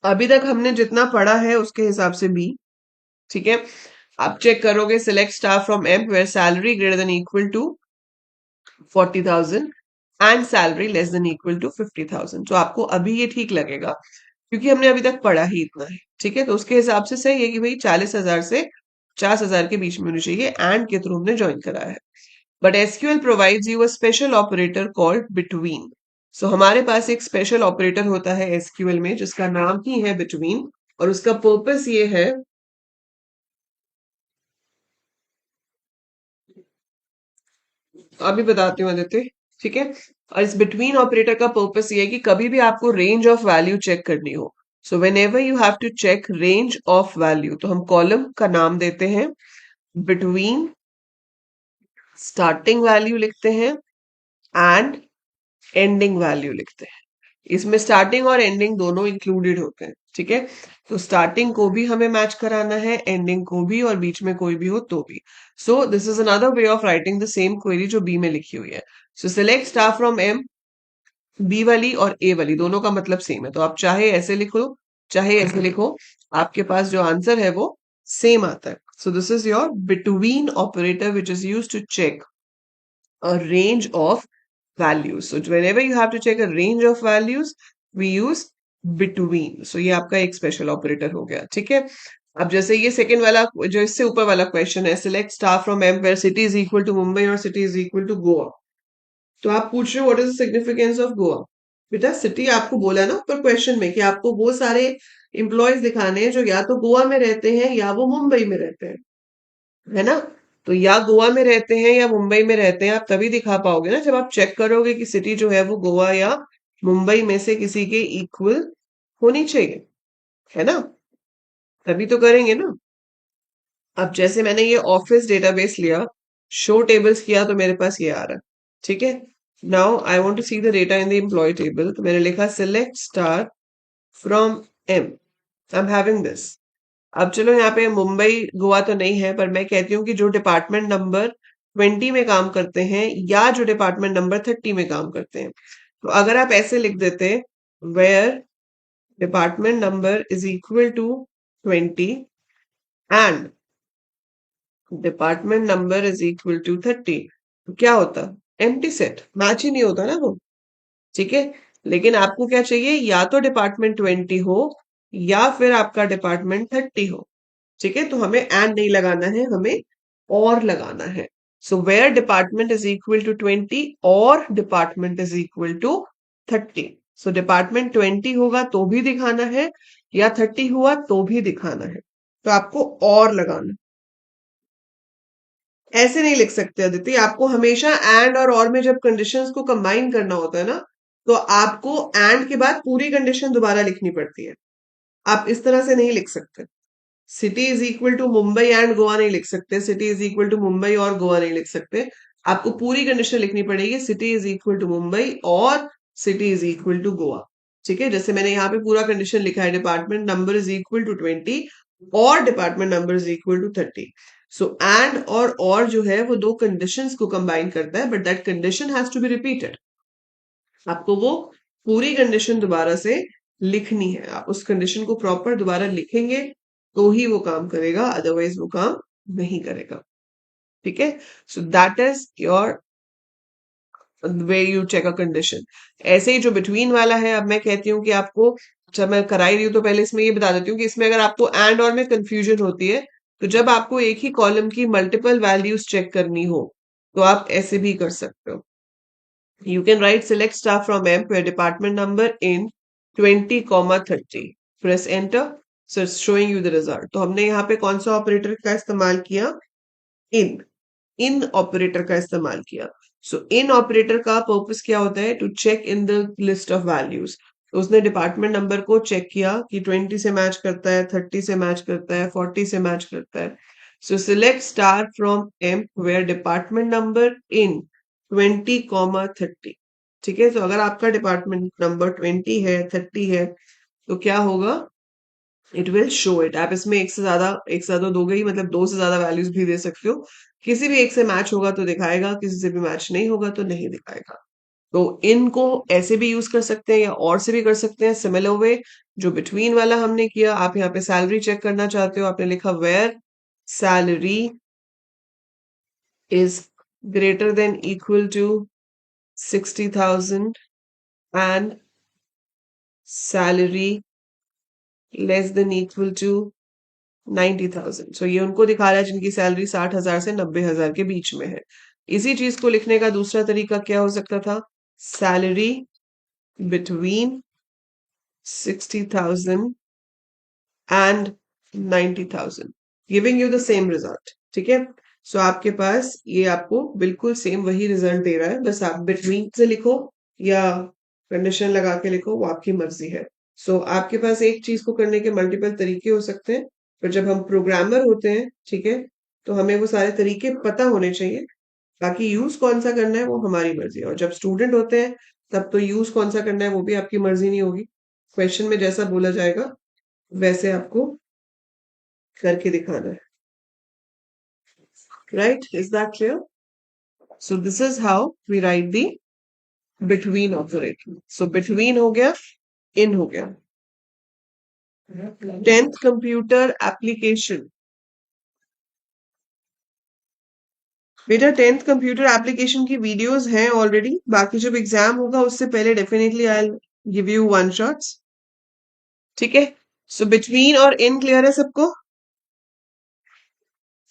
अभी तक हमने जितना पढ़ा है उसके हिसाब से बी। ठीक है, आप चेक करोगे, select staff from M where salary greater than equal to 40,000 and salary less than equal to 50,000। तो आपको अभी ये ठीक लगेगा क्योंकि हमने अभी तक पढ़ा ही इतना है। ठीक है, तो उसके हिसाब से सही है कि भाई 40,000 से 50,000 के बीच में होनी चाहिए, एंड के थ्रू हमने ज्वाइन कराया है। But SQL provides you a special operator called between. So हमारे पास एक स्पेशल ऑपरेटर होता है एसक्यूएल में जिसका नाम ही है बिटवीन, और उसका पर्पस ये है, अभी बताती हूँ आदित्य। ठीक है, और इस बिटवीन ऑपरेटर का पर्पस ये है कि कभी भी आपको रेंज ऑफ वैल्यू चेक करनी हो, so whenever you have to check range of value, तो हम कॉलम का नाम देते हैं बिटवीन स्टार्टिंग वैल्यू लिखते हैं एंड एंडिंग वैल्यू लिखते हैं। इसमें स्टार्टिंग और एंडिंग दोनों इंक्लूडेड होते हैं। ठीक है, तो स्टार्टिंग को भी हमें मैच कराना है, एंडिंग को भी, और बीच में कोई भी हो तो भी। So this is another way of writing the same query जो बी में लिखी हुई है। So select star from M, B वाली और ए वाली दोनों का मतलब सेम है, तो आप चाहे ऐसे लिखो चाहे ऐसे लिखो, आपके पास जो आंसर है वो सेम आता है। So this is your between operator which is use to check a range of values. So whenever you have to check a range of values, we use between. So ये आपका एक special operator हो गया। ठीक है, अब जैसे ये सेकंड वाला जो इससे ऊपर वाला क्वेश्चन है, select star from M where city is equal to Mumbai और city is equal to Goa. तो आप पूछ रहे हो what is the significance of Goa. बेटा सिटी आपको बोला ना ऊपर क्वेश्चन में कि आपको वो सारे इंप्लॉयज दिखाने हैं जो या तो गोवा में रहते हैं या वो मुंबई में रहते हैं, है ना। तो या गोवा में रहते हैं या मुंबई में रहते हैं, आप तभी दिखा पाओगे ना जब आप चेक करोगे कि सिटी जो है वो गोवा या मुंबई में से किसी के इक्वल होनी चाहिए, है ना। तभी तो करेंगे ना। अब जैसे मैंने ये ऑफिस डेटाबेस लिया, शो टेबल्स किया, तो मेरे पास ये आ रहा है। ठीक है, now I want to see the data in the employee table, तो मैंने लिखा select star from M, I am having this. अब चलो यहाँ पे मुंबई गोवा तो नहीं है, पर मैं कहती हूँ कि जो डिपार्टमेंट नंबर 20 में काम करते हैं या जो डिपार्टमेंट नंबर 30 में काम करते हैं, तो अगर आप ऐसे लिख देते where department number is equal to 20 and department number is equal to 30, तो क्या होता? एम्प्टी सेट, मैच ही नहीं होता ना वो। ठीक है, लेकिन आपको क्या चाहिए, या तो डिपार्टमेंट 20 हो या फिर आपका डिपार्टमेंट 30 हो। ठीक है, तो हमें एंड नहीं लगाना है, हमें और लगाना है। So where department is equal to 20 or department is equal to 30। So department 20 होगा तो भी दिखाना है, या 30 हुआ तो भी दिखाना है, तो आपको और लगाना। ऐसे नहीं लिख सकते अदिति, आपको हमेशा एंड और में जब कंडीशंस को कंबाइन करना होता है ना, तो आपको एंड के बाद पूरी कंडीशन दोबारा लिखनी पड़ती है। आप इस तरह से नहीं लिख सकते। City is equal to Mumbai and Goa नहीं लिख सकते, city is equal to Mumbai or Goa नहीं लिख सकते। आपको पूरी कंडीशन लिखनी पड़ेगी, city is equal to Mumbai और city is equal to Goa. ठीक है, जैसे मैंने यहाँ पे पूरा कंडीशन लिखा है, department number is equal to 20 or department number is equal to 30। So and or जो है वो दो कंडीशंस को कंबाइन करता है, but that condition has to be repeated. आपको वो पूरी कंडीशन दोबारा से लिखनी है, आप उस कंडीशन को प्रॉपर दोबारा लिखेंगे तो ही वो काम करेगा, अदरवाइज वो काम नहीं करेगा। ठीक है, so that is your way you check a condition. ऐसे ही जो बिटवीन वाला है, अब मैं कहती हूँ कि आपको, जब मैं कराई रही हूँ तो पहले इसमें ये बता देती हूँ कि इसमें अगर आपको एंड और में कंफ्यूजन होती है, तो जब आपको एक ही कॉलम की मल्टीपल वैल्यूज चेक करनी हो तो आप ऐसे भी कर सकते हो। You can write select star from M where department number in 20, 30. Press enter. So it's showing you the result. तो हमने यहाँ पे कौन सा ऑपरेटर का इस्तेमाल किया? इन ऑपरेटर का इस्तेमाल किया। सो इन ऑपरेटर का पर्पस क्या होता है? To check in the list of values. तो उसने डिपार्टमेंट नंबर को चेक किया कि 20 से मैच करता है, 30 से मैच करता है, 40 से मैच करता है। So select star from M where department number in 20, 30। ठीक है, तो अगर आपका डिपार्टमेंट नंबर 20 है, 30 है, तो क्या होगा? It will show it. आप इसमें एक से ज्यादा दोगे ही, मतलब दो से ज्यादा वैल्यूज भी दे सकते हो। किसी भी एक से मैच होगा तो दिखाएगा, किसी से भी मैच नहीं होगा तो नहीं दिखाएगा। तो इनको ऐसे भी यूज कर सकते हैं या और से भी कर सकते हैं, सिमिलर वे। जो बिटवीन वाला हमने किया, आप यहाँ पे सैलरी चेक करना चाहते हो, आपने लिखा where salary is greater than equal to 60,000 and salary less than equal to 90,000। So ये उनको दिखा रहा है जिनकी सैलरी 60,000 से 90,000 के बीच में है। इसी चीज को लिखने का दूसरा तरीका क्या हो सकता था? Salary between 60,000 and 90,000, giving you the same result. ठीक है, सो आपके पास ये आपको बिल्कुल सेम वही रिजल्ट दे रहा है, बस आप बिटवीन से लिखो या कंडीशन लगा के लिखो, वो आपकी मर्जी है। सो आपके पास एक चीज को करने के मल्टीपल तरीके हो सकते हैं, पर जब हम प्रोग्रामर होते हैं, ठीक है, तो हमें वो सारे तरीके पता होने चाहिए। बाकी यूज कौन सा करना है वो हमारी मर्जी है, और जब स्टूडेंट होते हैं तब तो यूज कौन सा करना है वो भी आपकी मर्जी नहीं होगी। क्वेश्चन में जैसा बोला जाएगा वैसे आपको करके दिखाना है। Right, is that clear? So this is how we write the between operator. So between हो गया, इन हो गया। 10th computer application. बेटा 10th कंप्यूटर एप्लीकेशन की वीडियोस हैं ऑलरेडी, बाकी जब एग्जाम होगा उससे पहले definitely I give you one shots. ठीक है, सो बिटवीन और इन क्लियर है सबको?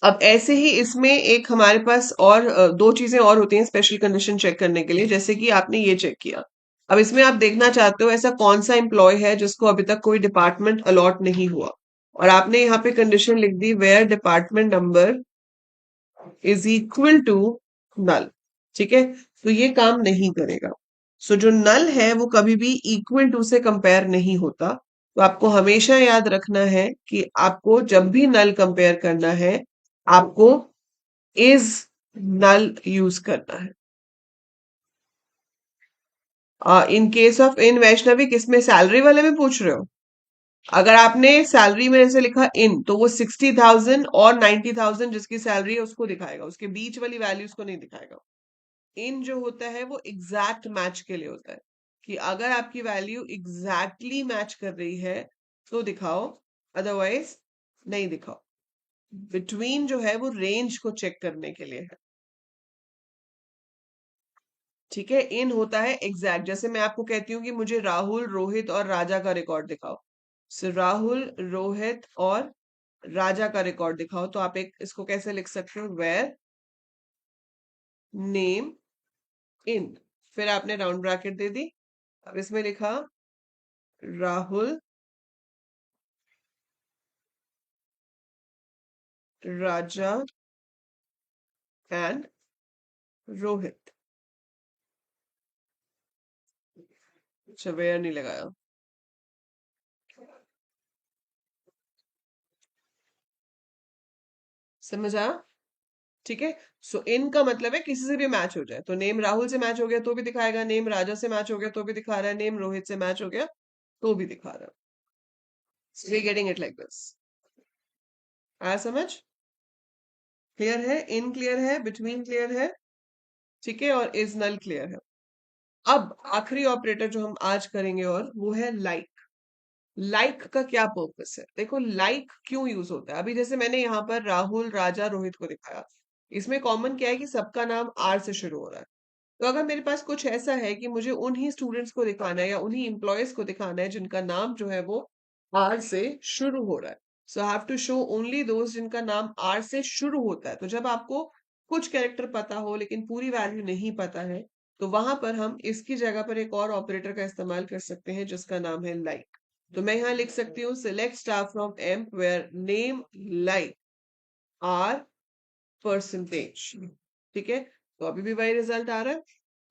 अब ऐसे ही इसमें एक हमारे पास और दो चीजें और होती हैं स्पेशल कंडीशन चेक करने के लिए, जैसे कि आपने ये चेक किया। अब इसमें आप देखना चाहते हो ऐसा कौन सा एम्प्लॉय है जिसको अभी तक कोई डिपार्टमेंट अलॉट नहीं हुआ, और आपने यहाँ पे कंडीशन लिख दी where department number is equal to null. ठीक है, तो ये काम नहीं करेगा। सो जो नल है वो कभी भी इक्वल टू से कंपेयर नहीं होता। तो आपको हमेशा याद रखना है कि आपको जब भी नल कंपेयर करना है, आपको इज नल यूज करना है। इन केस ऑफ इन वैष्णवी, किसमें? सैलरी वाले में पूछ रहे हो? अगर आपने सैलरी में ऐसे लिखा इन, तो वो 60,000 और 90,000 जिसकी सैलरी है उसको दिखाएगा, उसके बीच वाली वैल्यूज को नहीं दिखाएगा। इन जो होता है वो एग्जैक्ट मैच के लिए होता है, कि अगर आपकी वैल्यू एग्जैक्टली मैच कर रही है तो दिखाओ, अदरवाइज नहीं दिखाओ। बिटवीन जो है वो रेंज को चेक करने के लिए है। ठीक है, इन होता है एग्जैक्ट। जैसे मैं आपको कहती हूँ कि मुझे राहुल, रोहित और राजा का रिकॉर्ड दिखाओ। सो राहुल, रोहित और राजा का रिकॉर्ड दिखाओ, तो आप एक इसको कैसे लिख सकते हो? वेयर नेम इन, फिर आपने राउंड ब्रैकेट दे दी। अब इसमें लिखा राहुल, राजा एंड रोहित। अच्छा, वेयर नहीं लगाया। समझ आया? ठीक है। सो इन का मतलब है किसी से भी मैच हो जाए, तो नेम राहुल से मैच हो गया तो भी दिखाएगा, नेम राजा से मैच हो गया तो भी दिखा रहा है, नेम रोहित से मैच हो गया तो भी दिखा रहा है। So we're getting it like this. आया समझ? क्लियर है? इन क्लियर है, बिटवीन क्लियर है, ठीक है, और इज नल क्लियर है। अब आखिरी ऑपरेटर जो हम आज करेंगे और वो है लाइक। लाइक का क्या पर्पस है? देखो लाइक क्यों यूज होता है। अभी जैसे मैंने यहाँ पर राहुल, राजा, रोहित को दिखाया, इसमें कॉमन क्या है कि सबका नाम आर से शुरू हो रहा है। तो अगर मेरे पास कुछ ऐसा है कि मुझे उन्हीं स्टूडेंट्स को दिखाना है या उन्हीं एम्प्लॉयज को दिखाना है जिनका नाम जो है वो आर से शुरू हो रहा है, so I have to show only दोस्त जिनका नाम आर से शुरू होता है। तो जब आपको कुछ कैरेक्टर पता हो लेकिन पूरी वैल्यू नहीं पता है, तो वहां पर हम इसकी जगह पर एक और ऑपरेटर का इस्तेमाल कर सकते हैं जिसका नाम है लाइक। तो मैं यहाँ लिख सकती हूँ select star from emp where name like R percentage. ठीक है, तो अभी भी वही रिजल्ट आ रहा है।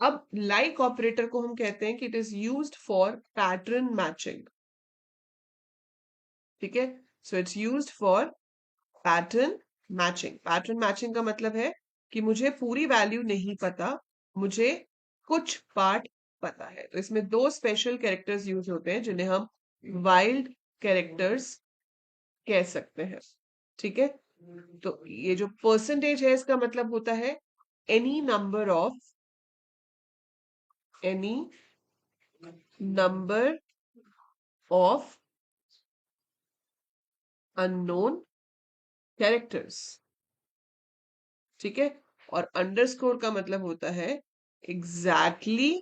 अब लाइक ऑपरेटर को हम कहते हैं कि it is used for pattern matching. ठीक है, so it's used for pattern matching. Pattern matching का मतलब है कि मुझे पूरी वैल्यू नहीं पता, मुझे कुछ पार्ट पता है। तो इसमें दो स्पेशल कैरेक्टर्स यूज होते हैं जिन्हें हम वाइल्ड कैरेक्टर्स कह सकते हैं। ठीक है, तो ये जो परसेंटेज है इसका मतलब होता है any number of unknown characters. ठीक है, और अंडरस्कोर का मतलब होता है एग्जैक्टली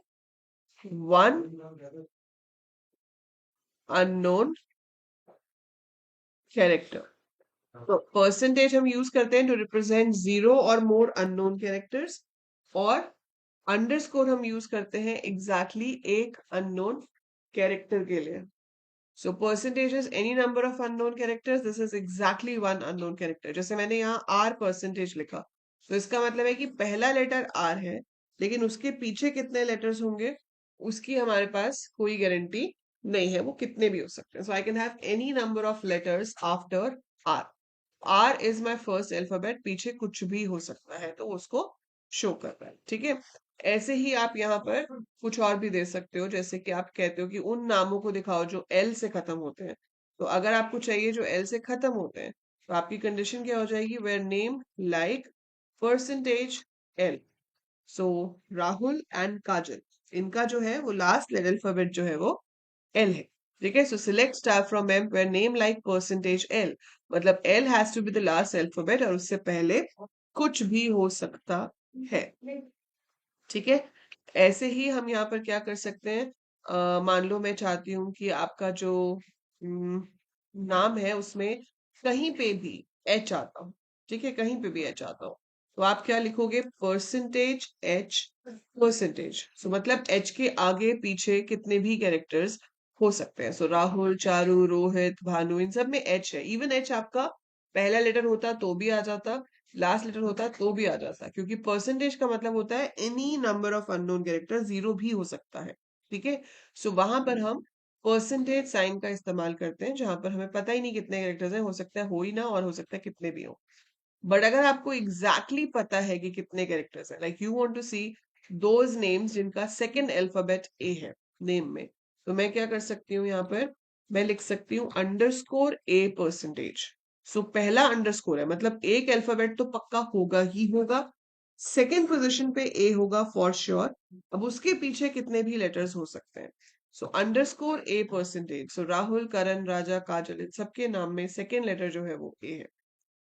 वन अननोन कैरेक्टर। तो परसेंटेज हम यूज करते हैं टू रिप्रेजेंट जीरो और मोर अननोन कैरेक्टर्स, और अंडरस्कोर हम यूज करते हैं एग्जैक्टली एक अननोन कैरेक्टर के लिए। So percentage is any number of unknown characters. This is exactly one unknown character. जैसे मैंने यहाँ R परसेंटेज लिखा, तो इसका मतलब है कि पहला लेटर R है, लेकिन उसके पीछे कितने लेटर्स होंगे उसकी हमारे पास कोई गारंटी नहीं है, वो कितने भी हो सकते हैं। So I can have any number of letters after R. R is my first alphabet, पीछे कुछ भी हो सकता है तो उसको शो कर रहा है। ठीक है, ऐसे ही आप यहाँ पर कुछ और भी दे सकते हो, जैसे कि आप कहते हो कि उन नामों को दिखाओ जो एल से खत्म होते हैं। तो अगर आपको चाहिए जो एल से खत्म होते हैं, तो आपकी कंडीशन क्या हो जाएगी, where name like percentage L. So Rahul and Kajal, इनका जो है वो लास्ट अल्फाबेट जो है वो एल है। ठीक है, so select star from M where name like percentage L, मतलब L has to be the last alphabet और उससे पहले कुछ भी हो सकता है। ठीक है, ऐसे ही हम यहाँ पर क्या कर सकते हैं, मान लो मैं चाहती हूँ कि आपका जो नाम है उसमें कहीं पे भी एच आता हो। ठीक है, कहीं पे भी एच आता हो, तो आप क्या लिखोगे, परसेंटेज एच परसेंटेज। सो मतलब एच के आगे पीछे कितने भी कैरेक्टर्स हो सकते हैं। सो राहुल, चारू, रोहित, भानु, इन सब में एच है। इवन एच आपका पहला लेटर होता तो भी आ जाता, लास्ट लेटर होता तो भी आ जाता, क्योंकि परसेंटेज का मतलब होता है any number of unknown character, zero भी हो सकता है। ठीक है, सो वहां पर हम परसेंटेज साइन का इस्तेमाल करते हैं जहां पर हमें पता ही नहीं कितने कैरेक्टर्स हैं, हो सकता है हो ही ना, और हो सकता है कितने भी हो। बट अगर आपको एग्जैक्टली पता है कि कितने कैरेक्टर्स हैं, like you want to see those names जिनका सेकंड अल्फाबेट ए है नेम में, तो मैं क्या कर सकती हूँ, यहाँ पर मैं लिख सकती हूँ अंडरस्कोर ए परसेंटेज। सो पहला अंडरस्कोर है, मतलब एक अल्फाबेट तो पक्का होगा ही होगा, सेकेंड पोजीशन पे ए होगा फॉर श्योर। अब उसके पीछे कितने भी लेटर्स हो सकते हैं। सो अंडरस्कोर ए परसेंटेज, सो राहुल, करण, राजा, काजल, इन सबके नाम में सेकेंड लेटर जो है वो ए है।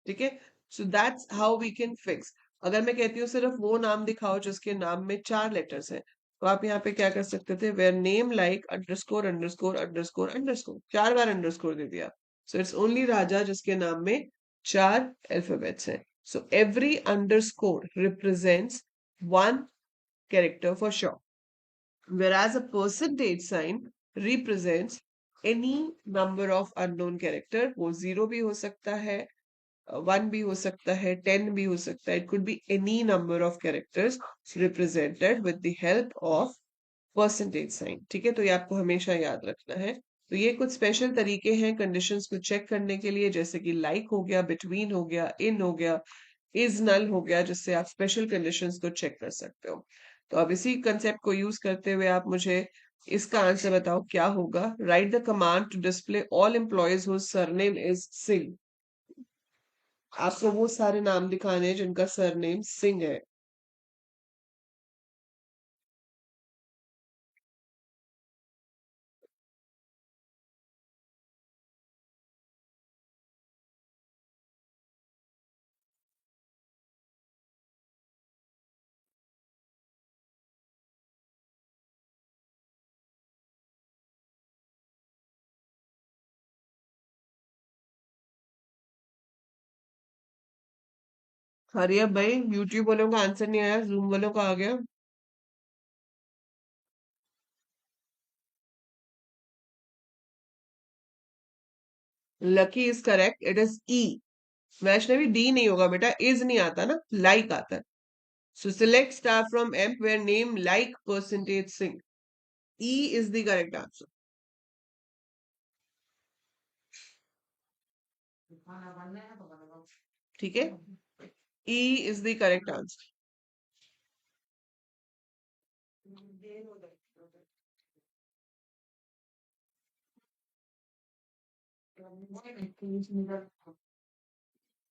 ठीक है, so that's how we can fix. अगर मैं कहती हूँ सिर्फ वो नाम दिखाओ जिसके नाम में चार लेटर्स हैं, तो आप यहाँ पे क्या कर सकते थे, where name like underscore underscore underscore underscore, चार बार अंडरस्कोर दे दिया। सो इट्स ओनली राजा जिसके नाम में चार अल्फाबेट्स हैं। So every underscore represents one character for sure, whereas a percentage sign represents any number of unknown character। वो जीरो भी हो सकता है, वन भी हो सकता है, 10 भी हो सकता है, it could be any number of characters represented with the help of percentage sign. ठीक है, तो ये आपको हमेशा याद रखना है। तो ये कुछ स्पेशल तरीके हैं कंडीशंस को चेक करने के लिए, जैसे कि लाइक हो गया, बिटवीन हो गया, इन हो गया, इज नल हो गया, जिससे आप स्पेशल कंडीशंस को चेक कर सकते हो। तो अब इसी कंसेप्ट को यूज करते हुए आप मुझे इसका आंसर बताओ क्या होगा। Write the command to display all employees whose surname is Singh. आपको वो सारे नाम दिखाने हैं जिनका सरनेम सिंह है। अरे अब भाई यूट्यूब वालों का आंसर नहीं आया, जूम वालों का आ गया। Lucky is correct, it is E. Vaishnavi D नहीं होगा बेटा, इज नहीं आता ना, लाइक आता है। So select star from emp where name like percentage Singh. E is the correct answer. ठीक है, E is the correct answer.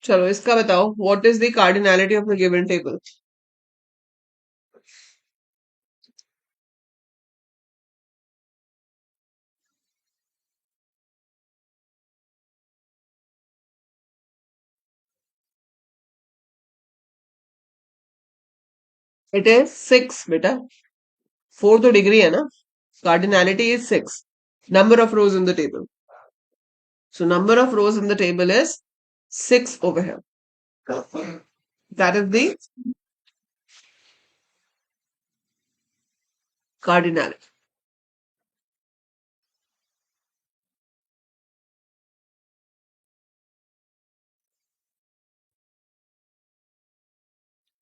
चलो इसका बताओ, what is the cardinality of the given table. It is 6 बेटा, 4 तो डिग्री है ना। Cardinality is 6, number of rows in the table. So number of rows in the table is 6 over here. That is the cardinality.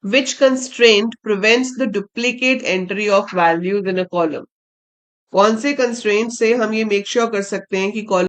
Which constraint prevents the duplicate entry of values in a column? कौन से constraint से हम ये make sure कर सकते हैं कि column